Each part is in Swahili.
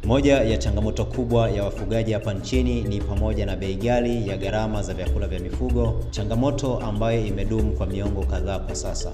Moja ya changamoto kubwa ya wafugaji hapa nchini ni pamoja na bei ghali ya gharama za vyakula vya mifugo, changamoto ambayo imedumu kwa miongo kadhaa kwa sasa.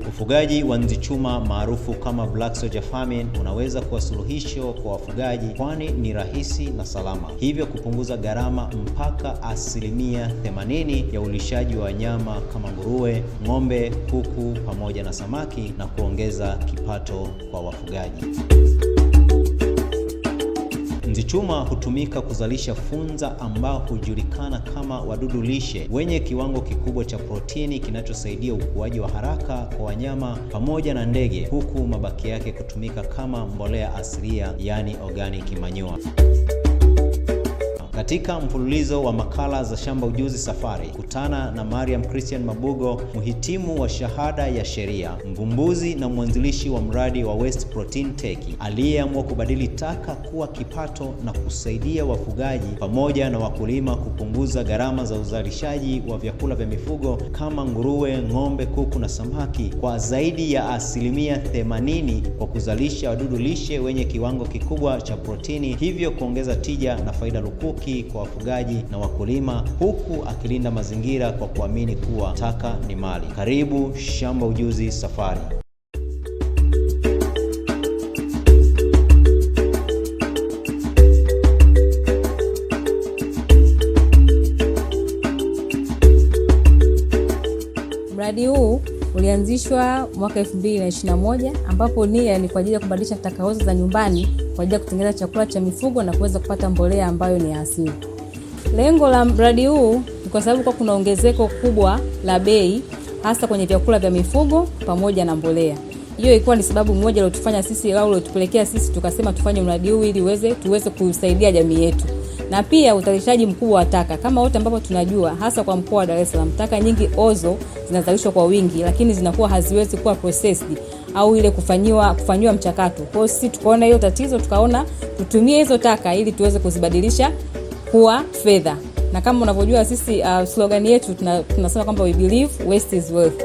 Ufugaji wa nzi chuma maarufu kama Black Soldier Farming unaweza kuwa suluhisho kwa wafugaji, kwani ni rahisi na salama, hivyo kupunguza gharama mpaka 80% ya ulishaji wa wanyama kama nguruwe, ng'ombe, kuku pamoja na samaki, na kuongeza kipato kwa wafugaji. Nzi chuma hutumika kuzalisha funza ambao hujulikana kama wadudu lishe wenye kiwango kikubwa cha protini kinachosaidia ukuaji wa haraka kwa wanyama pamoja na ndege, huku mabaki yake kutumika kama mbolea asilia, yani organic manure. Katika mfululizo wa makala za Shamba Ujuzi Safari, kutana na Mariam Christian Mabugo, mhitimu wa shahada ya sheria, mvumbuzi na mwanzilishi wa mradi wa Waste Protein Tech, aliyeamua kubadili taka kuwa kipato na kusaidia wafugaji pamoja na wakulima kupunguza gharama za uzalishaji wa vyakula vya mifugo kama nguruwe, ng'ombe, kuku na samaki kwa zaidi ya 80% kwa kuzalisha wadudu lishe wenye kiwango kikubwa cha protini, hivyo kuongeza tija na faida lukuki kwa wafugaji na wakulima, huku akilinda mazingira kwa kuamini kuwa taka ni mali. Karibu Shamba Ujuzi Safari. Mradi huu ulianzishwa mwaka 2021 ambapo nia ni kwa ajili ya kubadilisha taka ozo za nyumbani kwa ajili ya kutengeneza chakula cha mifugo na kuweza kupata mbolea ambayo ni asili. Lengo la mradi huu ni kwa sababu kwa kuna ongezeko kubwa la bei hasa kwenye vyakula vya mifugo pamoja na mbolea. Hiyo ilikuwa ni sababu moja iliyotufanya sisi au iliyotupelekea sisi tukasema tufanye mradi huu ili tuweze kusaidia jamii yetu. Na pia uzalishaji mkubwa wa taka kama wote ambapo tunajua, hasa kwa mkoa wa Dar es Salaam, taka nyingi ozo zinazalishwa kwa wingi, lakini zinakuwa haziwezi kuwa processed au ile kufanywa mchakato. Kwa hiyo sisi tukaona hiyo tatizo, tukaona tutumie hizo taka ili tuweze kuzibadilisha kuwa fedha. Na kama unavyojua sisi slogan yetu tunasema kwamba we believe waste is wealth.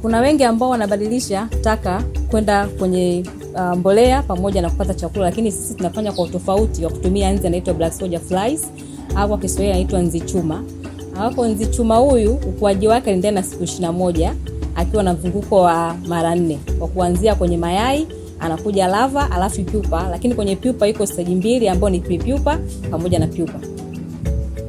Kuna wengi ambao wanabadilisha taka kwenda kwenye mbolea pamoja na kupata chakula, lakini sisi tunafanya kwa tofauti wa kutumia nzi anaitwa Black Soldier Flies au kwa Kiswahili anaitwa nzi chuma. Hapo nzi chuma huyu ukuaji wake ni ndani ya siku 21 akiwa na mzunguko wa mara 4. Kwa kuanzia kwenye mayai anakuja lava alafu pupa, lakini kwenye pupa iko stage 2 ambayo ni pre-pupa pamoja na pupa.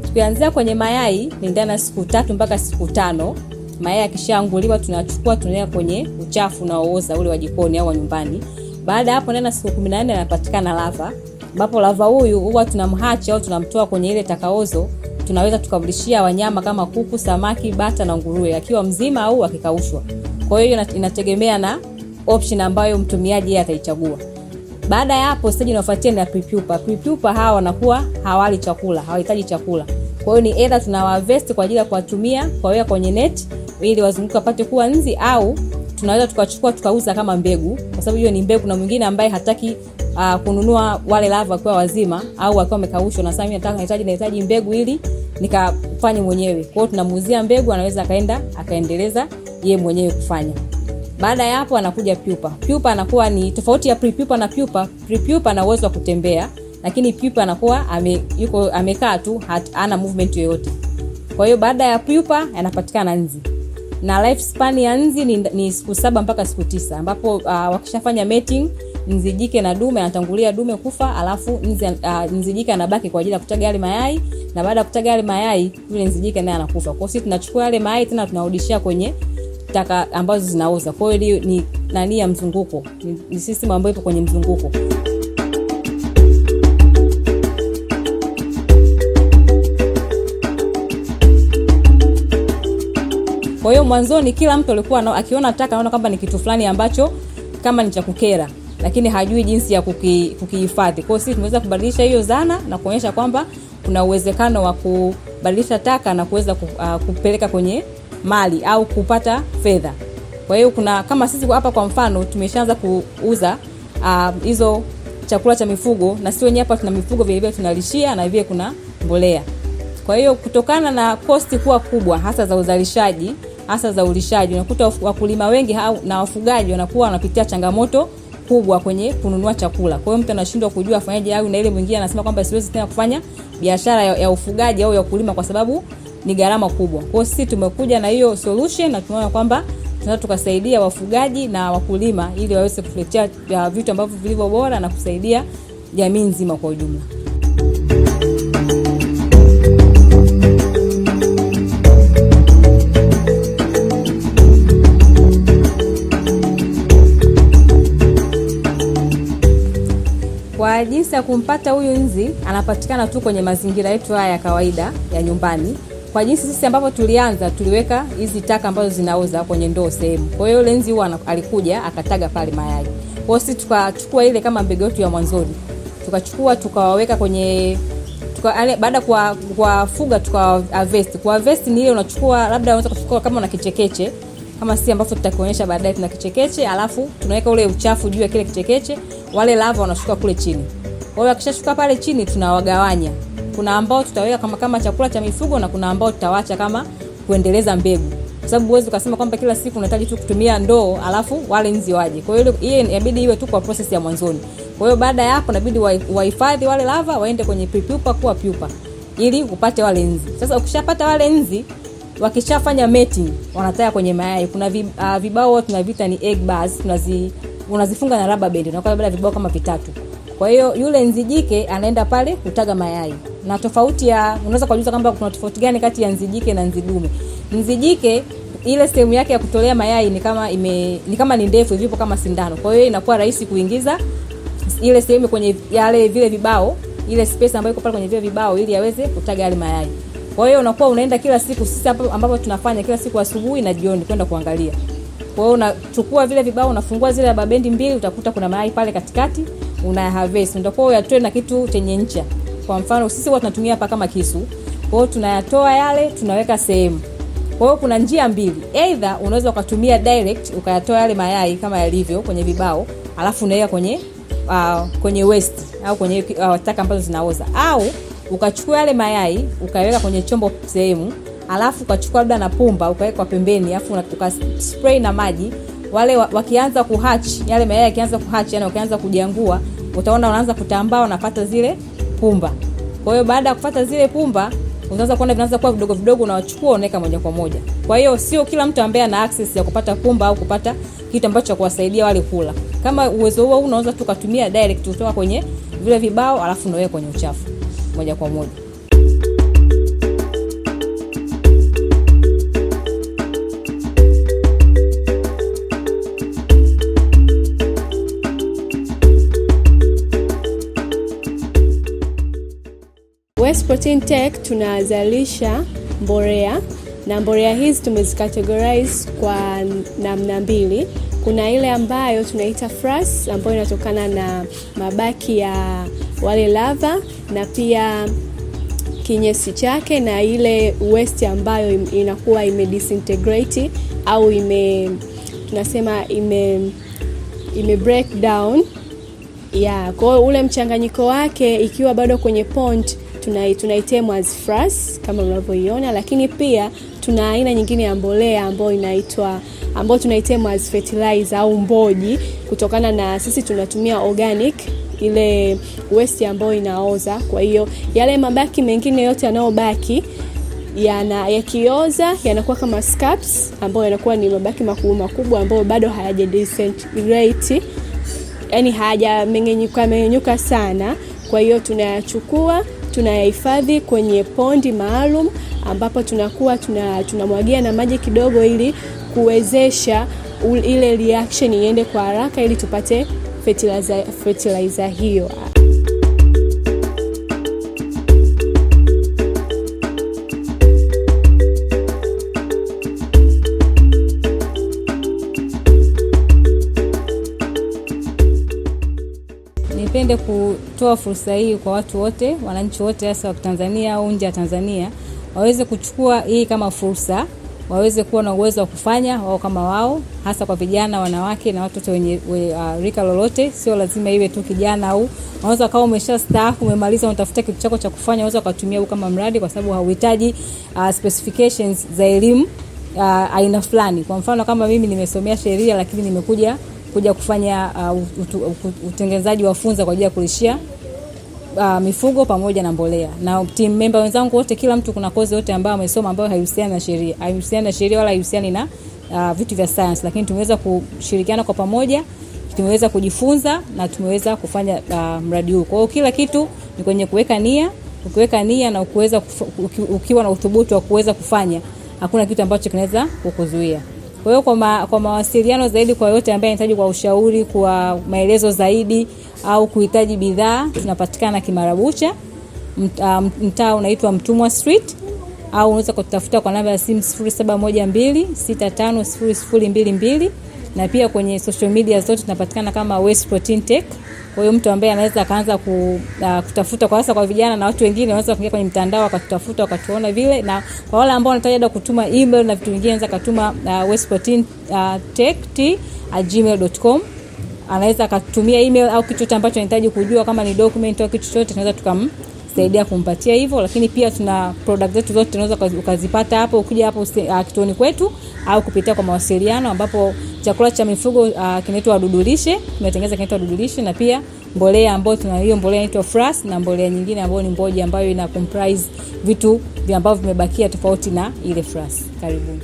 Tukianzia kwenye mayai ni ndani ya siku 3 mpaka siku 5. Mayai yakishaanguliwa tunachukua tunaweka kwenye uchafu na uoza ule wa jikoni au wa nyumbani. Baada hapo ndani ya siku 14 anapatikana lava, ambapo lava huyu huwa tunamhacha au tunamtoa kwenye ile takaozo, tunaweza tukamlishia wanyama kama kuku, samaki, bata na nguruwe akiwa mzima au akikaushwa. Kwa hiyo inategemea na option ambayo mtumiaji yeye ataichagua. Baada ya hapo stage inayofuatia ni pre-pupa. Pre-pupa hawa wanakuwa hawali chakula, hawahitaji chakula. Kwa hiyo ni either tunawaharvest kwa ajili ya kuwatumia kwa weka kwenye net ili wazunguke apate kuwa nzi, au tunaweza tukachukua tukauza kama mbegu, kwa sababu hiyo ni mbegu, na mwingine ambaye hataki kununua wale lava kwa wazima au akiwa wamekaushwa na sasa mimi nahitaji mbegu ili nikafanye mwenyewe. Kwa hiyo tunamuuzia mbegu, anaweza akaenda akaendeleza yeye mwenyewe kufanya. Baada ya hapo anakuja pupa. Pupa anakuwa ni tofauti ya pre-pupa na pupa. Pre-pupa ana uwezo wa kutembea, lakini pupa anakuwa amekaa tu, hana movement yoyote. Kwa hiyo baada ya pupa anapatikana nzi. Na lifespan ya nzi ni siku 7 mpaka siku 9, ambapo wakishafanya mating nzi jike na dume anatangulia dume kufa, alafu nzi jike anabaki kwa ajili ya kutaga yale mayai, na baada ya kutaga yale mayai yule nzi jike naye anakufa. Kwa hiyo sisi tunachukua yale mayai tena tunarudishia kwenye taka ambazo zinaoza. Kwa hiyo ni nani ya mzunguko, ni system ambayo ipo kwenye mzunguko. Kwa hiyo mwanzoni kila mtu alikuwa akiona taka anaona kwamba ni kitu fulani ambacho kama ni cha kukera, lakini hajui jinsi ya kukihifadhi. Kwa hiyo sisi tumeweza kubadilisha hiyo zana na kuonyesha kwamba kuna uwezekano wa kubadilisha taka na kuweza kupeleka kwenye mali au kupata fedha. Kwa hiyo kuna kama sisi hapa kwa mfano tumeshaanza kuuza hizo chakula cha mifugo, na sisi wenyewe hapa tuna mifugo vile vile tunalishia, na vile kuna mbolea. Kwa hiyo kutokana na kosti kuwa kubwa hasa za uzalishaji, hasa za ulishaji, unakuta wakulima wengi na wafugaji wanakuwa wanapitia changamoto kubwa kwenye kununua chakula. Kwa hiyo mtu anashindwa kujua afanyaje, au na ile mwingine anasema kwamba siwezi tena kufanya biashara ya ufugaji au ya kulima kwa sababu ni gharama kubwa. Kwa hiyo sisi tumekuja na hiyo solution na tunaona kwamba tunataka tukasaidia wafugaji na wakulima ili waweze kufikia vitu ambavyo vilivyo bora na kusaidia jamii nzima kwa ujumla. Kwa jinsi ya kumpata huyu nzi, anapatikana tu kwenye mazingira yetu haya ya kawaida ya nyumbani. Kwa jinsi sisi ambapo tulianza, tuliweka hizi taka ambazo zinaoza kwenye ndoo sehemu. Kwa hiyo yule nzi huwa alikuja akataga pale mayai. Kwa hiyo sisi tukachukua ile kama mbegu yetu ya mwanzoni. Tukachukua tukawaweka kwenye baada kuwafuga tukaharvest. Kwa harvest ni ile unachukua, labda unaweza kuchukua kama una kichekeche, kama sisi ambapo tutakuonyesha baadaye, tuna kichekeche, alafu tunaweka ule uchafu juu ya kile kichekeche, wale lava wanashuka kule chini. Kwa hiyo akishashuka pale chini tunawagawanya. Kuna ambao tutaweka kama chakula cha mifugo na kuna ambao tutawaacha kama kuendeleza mbegu. Kwa sababu huwezi ukasema kwamba kila siku unahitaji tu kutumia ndoo alafu wale nzi waje. Kwa hiyo hiyo inabidi iwe tu kwa process ya mwanzoni. Kwa hiyo baada ya hapo inabidi wahifadhi wale lava, waende kwenye pupa kuwa pupa ili upate wale nzi. Sasa ukishapata wale nzi, wakishafanya mating, wanataya kwenye mayai. Kuna vibao tunavita ni egg bars, unazifunga na rubber band. Unakuwa labda vibao kama 3. Kwa hiyo yule nzi jike anaenda pale kutaga mayai. Na tofauti unaweza kujiuliza kwamba kuna tofauti gani kati ya nzi jike na nzi dume. Nzi jike ile sehemu yake ya kutolea mayai ni kama ni ndefu hivyo kama sindano. Kwa hiyo inakuwa rahisi kuingiza ile sehemu kwenye vile vibao, ile space ambayo iko pale kwenye vile vibao ili aweze kutaga yale mayai. Kwa hiyo unakuwa unaenda kila siku, sisi ambapo tunafanya kila siku asubuhi na jioni kwenda kuangalia. Kwa hiyo unachukua vile vibao, unafungua zile babendi 2, utakuta kuna mayai pale katikati, una harvest. Ndio uyatoe na kitu chenye ncha. Kwa mfano sisi huwa tunatumia hapa kama kisu. Kwa hiyo tunayatoa yale, tunaweka sehemu. Kwa hiyo kuna njia mbili. Either unaweza ukatumia direct ukayatoa yale mayai kama yalivyo kwenye vibao, alafu unaweka kwenye waste au kwenye taka ambazo zinaoza, au ukachukua yale mayai ukaweka kwenye chombo sehemu, alafu ukachukua labda na pumba ukaweka pembeni, alafu ukaspray na maji. Wale wakianza kuhatch, yale mayai yakianza kuhatch, yani wakianza kujiangua, utaona wanaanza kutambaa, unapata zile pumba. Kwa hiyo baada ya kupata zile pumba, unaanza kuona vinaanza kuwa vidogo vidogo, unawachukua unaweka moja kwa moja. Kwa hiyo sio kila mtu ambaye ana access ya kupata pumba au kupata kitu ambacho cha kuwasaidia wale kula. Kama uwezo huo unaweza tukatumia direct kutoka kwenye vile vibao, alafu unaweka kwenye uchafu moja kwa moja. West Protein Tech tunazalisha mbolea, na mbolea hizi tumezikategorize kwa namna 2. Kuna ile ambayo tunaita frass ambayo inatokana na mabaki ya wale lava na pia kinyesi chake, na ile waste ambayo inakuwa disintegrate au tunasema ime break down. Kwa ule mchanganyiko wake ikiwa bado kwenye pond tunaitemu as frass kama unavyoiona, lakini pia tuna aina nyingine ya mbolea ambayo tunaitemu as fertilizer au mboji, kutokana na sisi tunatumia organic, ile waste ambayo inaoza. Kwa hiyo yale mabaki mengine yote yanayobaki yakioza yanakuwa kama scraps, ambayo yanakuwa ni mabaki makubwa ambayo bado hayajadisintegrate, yani hayajamengenyuka sana. Kwa hiyo tunayachukua, tunayahifadhi kwenye pondi maalum, ambapo tunakuwa tunamwagia na maji kidogo ili kuwezesha ile reaction iende kwa haraka ili tupate fertilizer hiyo. Nipende kutoa fursa hii kwa watu wote, wananchi wote hasa wa Tanzania au nje ya Tanzania, waweze kuchukua hii kama fursa waweze kuwa na uwezo wa kufanya wao kama wao, hasa kwa vijana, wanawake na watoto wenye rika lolote. Sio lazima iwe tu kijana, au unaweza kama umeshastaafu, umemaliza, unatafuta kitu chako cha kufanya, unaweza kutumia huu kama mradi, kwa sababu hauhitaji specifications za elimu aina fulani. Kwa mfano kama mimi nimesomea sheria, lakini nimekuja kufanya utengenezaji wa funza kwa ajili ya kulishia mifugo pamoja na mbolea. Na team member wenzangu wote, kila mtu kuna kozi yote ambayo amesoma ambayo haihusiani na sheria. Haihusiani na sheria wala haihusiani na vitu vya science, lakini tumeweza kushirikiana kwa pamoja, tumeweza kujifunza na tumeweza kufanya mradi huu. Kwa hiyo kila kitu ni kwenye kuweka nia. Ukiweka nia na ukiwa na uthubutu wa kuweza kufanya, hakuna kitu ambacho kinaweza kukuzuia. Kwa hiyo kwa mawasiliano zaidi, kwa yote ambaye anahitaji kwa ushauri, kwa maelezo zaidi au kuhitaji bidhaa, tunapatikana Kimarabucha, mtaa unaitwa Mtumwa Street, au unaweza kutafuta kwa namba ya simu 0712650022, na pia kwenye social media zote tunapatikana kama West Protein Tech. Kwa hiyo mtu ambaye anaweza akaanza kutafuta, kwa hasa kwa vijana na watu wengine, wanaweza kuingia kwenye mtandao wakatutafuta wakatuona vile, na kwa wale ambao wanataka kutuma email na vitu vingine, anaweza katuma westproteintech@gmail.com. Anaweza akatumia email au kitu chochote ambacho anahitaji kujua, kama ni document au kitu chochote, tunaweza tukamsaidia kumpatia hivyo. Lakini pia tuna product zetu zote tunaweza ukazipata hapo, ukija hapo kituoni kwetu, au kupitia kwa mawasiliano, ambapo chakula cha mifugo kinaitwa wadudu lishe, tumetengeneza kinaitwa wadudu lishe, na pia mbolea ambayo tuna hiyo mbolea inaitwa Fras, na mbolea nyingine ambayo ni mboji ambayo ina comprise vitu ambavyo vimebakia tofauti na ile Fras. Karibuni.